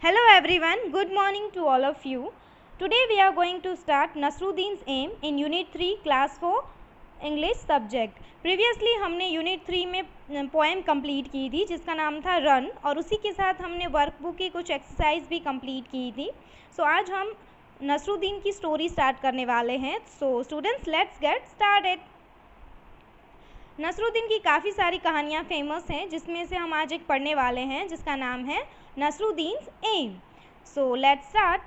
Hello everyone, good morning to all of you. Today we are going to start Nasruddin's Aim in Unit 3 Class 4 English Subject. Previously हमने Unit 3 में poem complete की थी जिसका नाम था run, और उसी के साथ हमने वर्कबुक की कुछ एक्सरसाइज भी कंप्लीट की थी. सो आज हम नसरुद्दीन की स्टोरी स्टार्ट करने वाले हैं. So students, let's get started. Nasruddin की काफ़ी सारी कहानियाँ फेमस हैं, जिसमें से हम आज एक पढ़ने वाले हैं जिसका नाम है Nasruddin's aim. So let's start.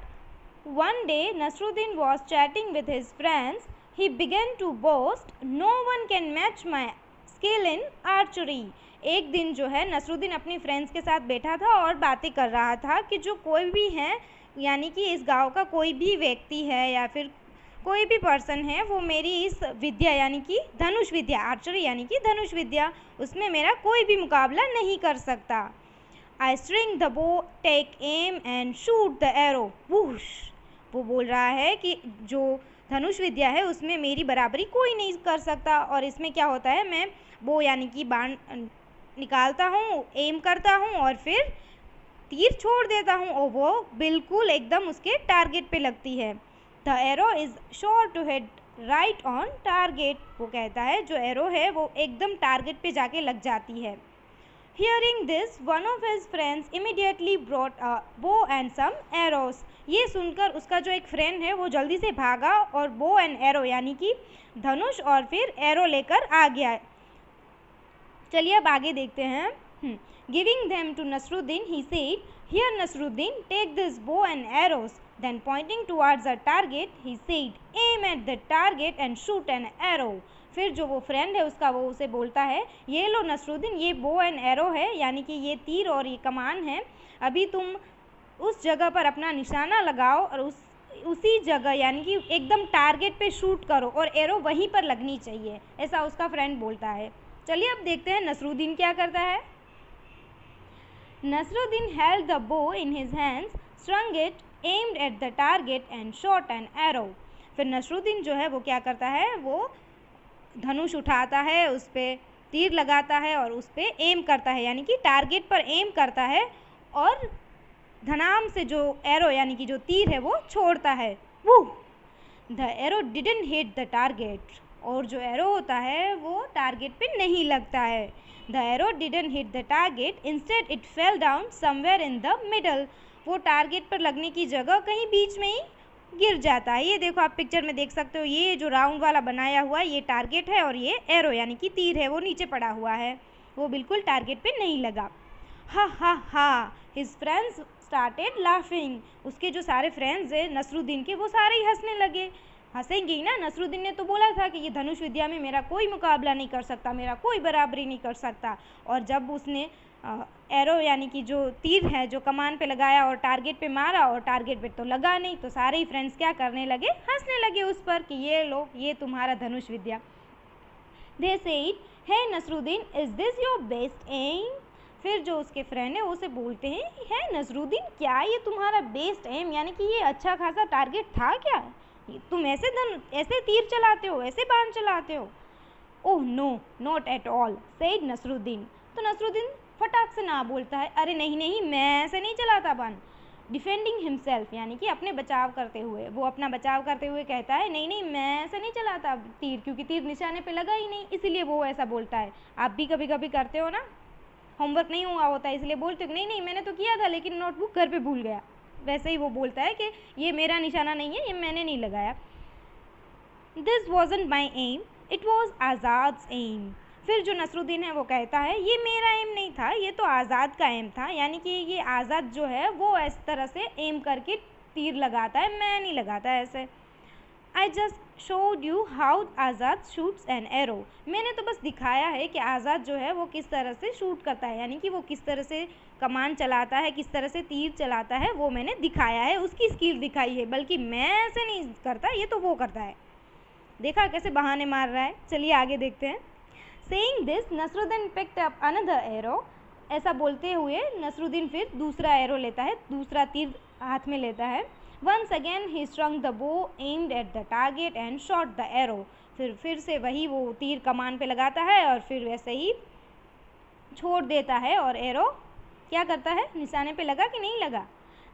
One day Nasruddin was chatting with his friends. He began to boast, no one can match my skill in archery. एक दिन जो है नसरुद्दीन अपनी फ्रेंड्स के साथ बैठा था और बातें कर रहा था कि जो कोई भी है, यानी कि इस गांव का कोई भी व्यक्ति है या फिर कोई भी पर्सन है, वो मेरी इस विद्या यानी कि धनुष विद्या, आर्चरी यानी कि धनुष विद्या, उसमें मेरा कोई भी मुकाबला नहीं कर सकता. I string the bow, take aim and shoot the arrow. Whoosh. वो बोल रहा है कि जो धनुष विद्या है उसमें मेरी बराबरी कोई नहीं कर सकता. और इसमें क्या होता है, मैं बो यानी कि बाण निकालता हूँ, एम करता हूँ और फिर तीर छोड़ देता हूँ और वो बिल्कुल एकदम उसके टारगेट पे लगती है. The arrow is sure to hit right on target. वो कहता है जो एरो है वो एकदम टारगेट पे जाके लग जाती है. Hearing this, one of his friends immediately brought a bow and some arrows. ये सुनकर उसका जो एक फ्रेंड है वो जल्दी से भागा और बो एंड एरो यानी कि धनुष और फिर एरो लेकर आ गया. चलिए अब आगे देखते हैं. Giving them to Nasruddin, he said, "Here Nasruddin, take this bow and arrows." Then pointing towards a target, he said, "Aim at the target and shoot an arrow." फिर जो वो फ्रेंड है उसका, वो उसे बोलता है, ये लो नसरुद्दीन, ये बो एंड एरो है, यानी कि ये तीर और ये कमान है. अभी तुम उस जगह पर अपना निशाना लगाओ और उसी जगह यानी कि एकदम टारगेट पे शूट करो और एरो वहीं पर लगनी चाहिए. ऐसा उसका फ्रेंड बोलता है. चलिए अब देखते हैं नसरुद्दीन क्या करता है. Nasruddin held the bow in his hands, strung it, aimed at the target and shot an arrow. फिर नसरुद्दीन जो है वो क्या करता है, वो धनुष उठाता है, उस पर तीर लगाता है और उस पर एम करता है, यानी कि टारगेट पर एम करता है और धनाम से जो एरो यानी कि जो तीर है वो छोड़ता है. वो the arrow didn't hit the target. और जो एरो होता है वो टारगेट पे नहीं लगता है. The arrow didn't hit the target, instead it fell down somewhere in the middle. वो टारगेट पर लगने की जगह कहीं बीच में ही गिर जाता है. ये देखो आप पिक्चर में देख सकते हो, ये जो राउंड वाला बनाया हुआ है ये टारगेट है और ये एरो यानी कि तीर है वो नीचे पड़ा हुआ है, वो बिल्कुल टारगेट पे नहीं लगा. हा हा हा. His friends started laughing. उसके जो सारे फ्रेंड्स हैं नसरुद्दीन के, वो सारे ही हंसने लगे. हंसेंगे ही ना, नसरुद्दीन ने तो बोला था कि ये धनुष विद्या में मेरा कोई मुकाबला नहीं कर सकता, मेरा कोई बराबरी नहीं कर सकता. और जब उसने एरो यानी कि जो तीर है जो कमान पे लगाया और टारगेट पे मारा और टारगेट पे तो लगा नहीं, तो सारे ही फ्रेंड्स क्या करने लगे, हंसने लगे उस पर कि ये लो, ये तुम्हारा धनुष विद्या. They said, hey Nasruddin, is this your best aim. फिर जो उसके फ्रेंड है उसे बोलते हैं, है नसरुद्दीन, क्या ये तुम्हारा बेस्ट एम यानी कि ये अच्छा खासा टारगेट था क्या, तुम ऐसे तीर चलाते हो, ऐसे बाण चलाते हो. Oh no, not at all, said Nasruddin. तो नसरुद्दीन फटाक से ना बोलता है, अरे नहीं नहीं, मैं ऐसे नहीं चलाता बाण. डिफेंडिंग हिमसेल्फ यानी कि अपने बचाव करते हुए, वो अपना बचाव करते हुए कहता है, नहीं नहीं, मैं ऐसे नहीं चलाता तीर, क्योंकि तीर निशाने पे लगा ही नहीं, इसीलिए वो ऐसा बोलता है. आप भी कभी कभी करते हो ना, होमवर्क नहीं हुआ होता इसलिए बोलते हो नहीं नहीं मैंने तो किया था लेकिन नोटबुक घर पे भूल गया. वैसे ही वो बोलता है कि ये मेरा निशाना नहीं है, ये मैंने नहीं लगाया. This wasn't my aim, it was Azad's aim. फिर जो नसरुद्दीन है वो कहता है, ये मेरा एम नहीं था, ये तो आज़ाद का एम था, यानी कि ये आज़ाद जो है वो इस तरह से एम करके तीर लगाता है, मैं नहीं लगाता ऐसे. I just showed you how Azad shoots an arrow. मैंने तो बस दिखाया है कि आज़ाद जो है वो किस तरह से शूट करता है, यानी कि वो किस तरह से कमान चलाता है, किस तरह से तीर चलाता है, वो मैंने दिखाया है, उसकी स्किल दिखाई है, बल्कि मैं ऐसे नहीं करता, ये तो वो करता है. देखा कैसे बहाने मार रहा है. चलिए आगे देखते हैं. Saying this, Nasruddin picked up another arrow. ऐसा बोलते हुए नसरुद्दीन फिर दूसरा एरो लेता है, दूसरा तीर हाथ में लेता है. Once again he strung the bow, aimed at the target and shot the arrow. फिर से वही वो तीर कमान पे लगाता है और फिर वैसे ही छोड़ देता है और एरो क्या करता है, निशाने पे लगा कि नहीं लगा.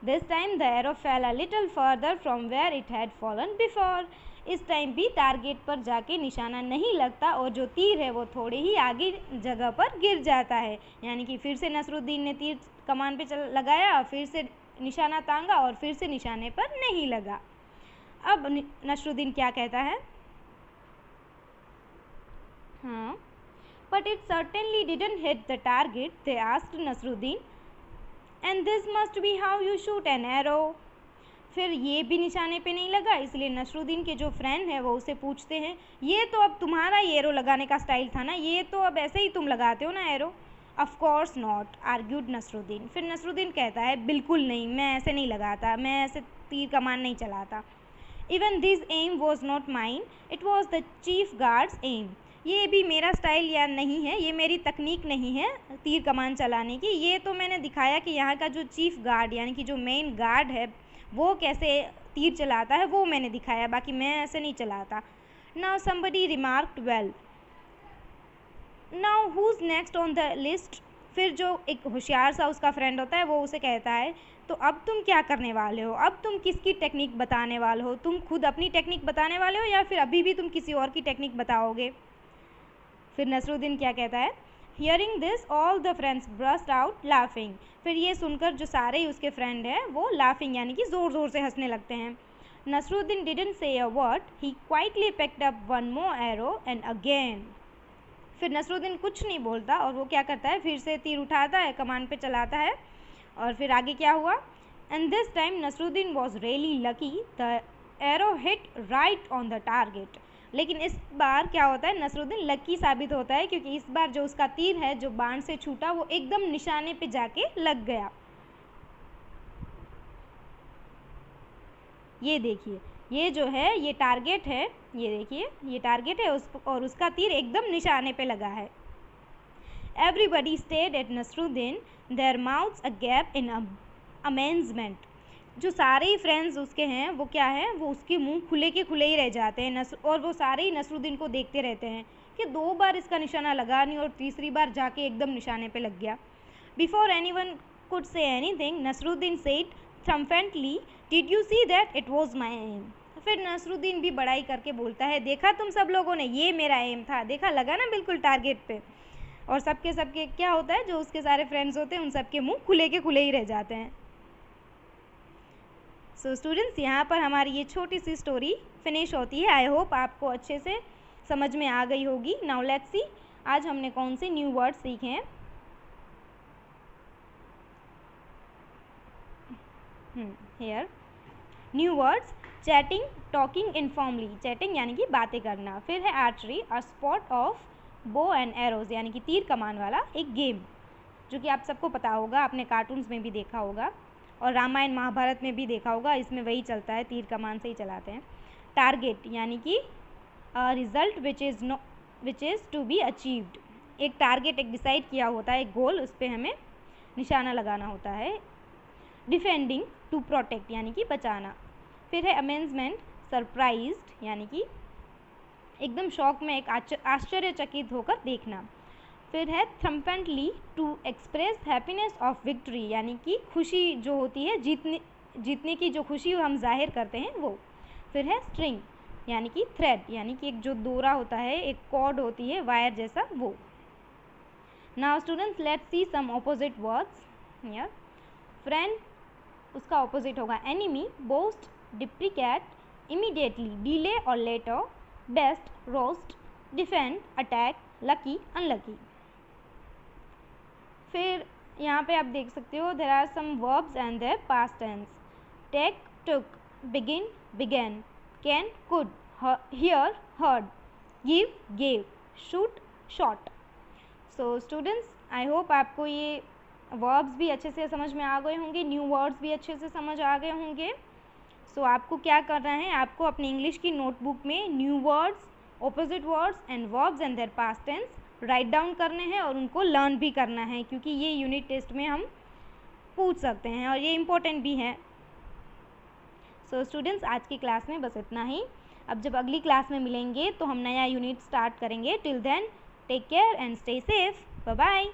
This time the arrow fell a little further from where it had fallen before. इस टाइम भी टारगेट पर जाके निशाना नहीं लगता और जो तीर है वो थोड़ी ही आगे जगह पर गिर जाता है। यानी कि फिर से नसरुद्दीन ने तीर कमान पे लगाया, फिर से निशाना तांगा और फिर से निशाने पर नहीं लगा। अब नसरुद्दीन क्या कहता है, हाँ, but it certainly didn't hit the target, they asked Nasruddin, and this must be how you shoot an arrow. फिर ये भी निशाने पे नहीं लगा, इसलिए नसरुद्दीन के जो फ्रेंड है वो उसे पूछते हैं, ये तो अब तुम्हारा ये एरो लगाने का स्टाइल था ना, ये तो अब ऐसे ही तुम लगाते हो ना arrow. Of course not, argued Nasruddin. फिर नसरुद्दीन कहता है, बिल्कुल नहीं, मैं ऐसे नहीं लगाता, मैं ऐसे तीर कमान नहीं चलाता। Even this aim was not mine, it was the chief guard's aim. ये भी मेरा स्टाइल या नहीं है, ये मेरी तकनीक नहीं है तीर कमान चलाने की, ये तो मैंने दिखाया कि यहाँ का जो चीफ गार्ड यानी कि जो मेन गार्ड है वो कैसे तीर चलाता है वो मैंने दिखाया, बाकी मैं ऐसे नहीं चलाता। Now somebody remarked well, now who's next on the list. फिर जो एक होशियार सा उसका फ्रेंड होता है वो उसे कहता है, तो अब तुम क्या करने वाले हो, अब तुम किसकी टेक्निक बताने वाले हो, तुम खुद अपनी टेक्निक बताने वाले हो या फिर अभी भी तुम किसी और की टेक्निक बताओगे। फिर नसरुद्दीन क्या कहता है, hearing this all the friends burst out laughing. फिर ये सुनकर जो सारे ही उसके फ्रेंड हैं वो लाफिंग यानी कि ज़ोर ज़ोर से हंसने लगते हैं। Nasruddin didn't say a word, he quietly picked up one more arrow and again. फिर नसरुद्दीन कुछ नहीं बोलता और वो क्या करता है, फिर से तीर उठाता है, कमान पे चलाता है। और फिर आगे क्या हुआ, and this time Nasruddin was really lucky, the arrow hit right on the target. लेकिन इस बार क्या होता है, नसरुद्दीन लकी साबित होता है क्योंकि इस बार जो उसका तीर है जो बाण से छूटा वो एकदम निशाने पे जाके लग गया। ये देखिए, ये जो है ये टारगेट है, ये देखिए ये टारगेट है और उसका तीर एकदम निशाने पे लगा है। Everybody stared at Nasruddin, their mouths agape in amazement. जो सारे ही फ्रेंड्स उसके हैं वो क्या है, वो उसके मुंह खुले के खुले ही रह जाते हैं और वो सारे ही नसरुद्दीन को देखते रहते हैं कि 2 बार इसका निशाना लगा नहीं और तीसरी बार जाके एकदम निशाने पे लग गया। Before anyone could say anything, Nasruddin said triumphantly, did you see that it was my aim. फिर नसरुद्दीन भी बड़ाई करके बोलता है, देखा तुम सब लोगों ने, ये मेरा एम था, देखा लगा ना बिल्कुल टारगेट पे। और सबके क्या होता है, जो उसके सारे फ्रेंड्स होते हैं उन सबके मुँह खुले के खुले ही रह जाते हैं। सो स्टूडेंट्स, यहाँ पर हमारी ये छोटी सी स्टोरी फिनिश होती है। आई होप आपको अच्छे से समझ में आ गई होगी। नाउ लेट्स सी आज हमने कौन से न्यू वर्ड्स सीखे हैं। Here new words, chatting, talking informally, chatting यानी कि बातें करना। फिर है archery, a sport of bow and arrows यानी कि तीर कमान वाला एक गेम, जो कि आप सबको पता होगा, आपने कार्टून्स में भी देखा होगा और रामायण महाभारत में भी देखा होगा, इसमें वही चलता है, तीर कमान से ही चलाते हैं। टारगेट यानी कि result which is to be achieved, एक टारगेट एक डिसाइड किया होता है, एक गोल, उस पर हमें निशाना लगाना होता है। डिफेंडिंग, टू प्रोटेक्ट यानी कि बचाना। फिर है अमेजमेंट, सरप्राइज्ड यानी कि एकदम शौक में, एक आश्चर्यचकित होकर देखना। फिर है triumphantly, to express happiness of victory यानी कि खुशी जो होती है, जीतने की जो खुशी हम जाहिर करते हैं वो। फिर है स्ट्रिंग यानी कि थ्रेड यानी कि एक जो डोरा होता है, एक कॉर्ड होती है वायर जैसा, वो। Now students let's see some opposite words here. Friend, उसका ऑपोजिट होगा enemy, boast, deprecate, immediately, delay और later, best, roast, defend, attack, lucky, unlucky. फिर यहाँ पे आप देख सकते हो there are some verbs and their past tense. Take, took, begin, began, can, could, hear, heard, give, gave, shoot, shot. So students, I hope आपको ये verbs भी अच्छे से समझ में आ गए होंगे, न्यू वर्ड्स भी अच्छे से समझ आ गए होंगे। सो आपको क्या करना है, आपको अपनी इंग्लिश की नोटबुक में new words, opposite words and verbs and their past tense write down करने हैं और उनको लर्न भी करना है, क्योंकि ये यूनिट टेस्ट में हम पूछ सकते हैं और ये इम्पोर्टेंट भी है। सो स्टूडेंट्स, आज की क्लास में बस इतना ही। अब जब अगली क्लास में मिलेंगे तो हम नया यूनिट स्टार्ट करेंगे। Till then take care and stay safe. Bye bye.